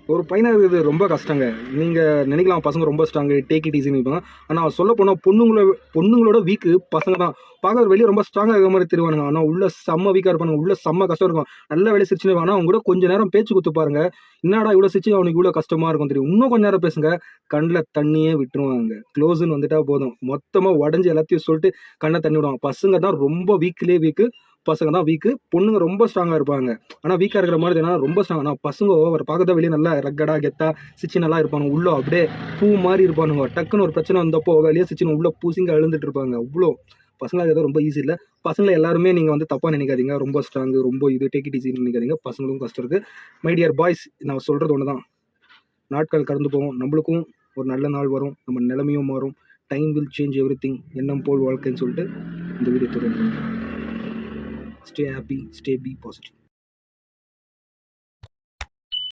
ஒரு பையனா இருக்கிறது ரொம்ப கஷ்டங்க. நீங்க நினைக்கலாம் பசங்க ரொம்ப ஸ்ட்ராங்கு, டேக் இட் ஈஸின்னு இருப்பாங்க. ஆனா சொல்லப்போனா பொண்ணுங்களோட வீக்கு பசங்க தான். பார்க்க வெளிய ரொம்ப ஸ்ட்ராங்கா இருக்கிற மாரி தெரிவானுங்க. ஆனா உள்ள செம்ம வீக்கா இருப்பானுங்க. உள்ள செம்ம கஷ்டம் இருக்கும். நல்ல வேலைய சிரிச்சுன்னு இருப்பாங்க. ஆனா அவங்க கூட கொஞ்ச நேரம் பேச்சு குடுத்து பாருங்க. என்னடா இவ்வளோ சிரிச்சு அவனுக்கு இவ்வளோ கஷ்டமா இருக்கும் தெரியும். இன்னும் கொஞ்ச நேரம் பேசுங்க. கண்ல தண்ணியே விட்டுருவாங்க. க்ளோஸ்ன்னு வந்துட்டா போதும். மொத்தமா உடைஞ்சு எல்லாத்தையும் சொல்லிட்டு கண்ல தண்ணி விடுவாங்க. பசங்க தான் ரொம்ப வீக்லயே வீக்கு. பசங்க தான் வீக்கு. பொண்ணுங்க ரொம்ப ஸ்ட்ராங்கா இருப்பாங்க. ஆனா வீக்கா இருக்கிற மாதிரி தெரியும். ரொம்ப ஸ்ட்ராங். ஆனா பசங்க ஓவர் பார்க்கறத வெளிய நல்லா ரக்கடா, கெத்தா, சிச்சு நல்லா இருப்பானுங்க. உள்ள அப்படியே பூ மாரி இருப்பானுங்க. டக்குன்னு ஒரு பிரச்சனை வந்தப்போ வெளிய சிச்சுன்னு உள்ள பூசிங்க அழுந்துட்டு இருப்பாங்க. அவ்ளோ பசங்களா இருக்கிறது ரொம்ப ஈஸி இல்ல. பசங்கள எல்லாருமே நீங்க வந்து தப்பா நினைக்காதீங்க. ரொம்ப ஸ்ட்ராங்கு, ரொம்ப இது டேக் இட் ஈஸின்னு நினைக்காதீங்க. பசங்களுக்கும் கஷ்டம் இருக்கு. மை டியர் பாய்ஸ், நான் சொல்றது ஒண்ணுதான். நாட்கள் கடந்து போகும். நம்மளுக்கும் ஒரு நல்ல நாள் வரும். நம்ம நிலைமையும் மாறும். Time will change everything. எண்ணம் போல் வாழ்க்கைன்னு சொல்லிட்டு இந்த video தொடங்குறேன். Stay happy, stay be positive.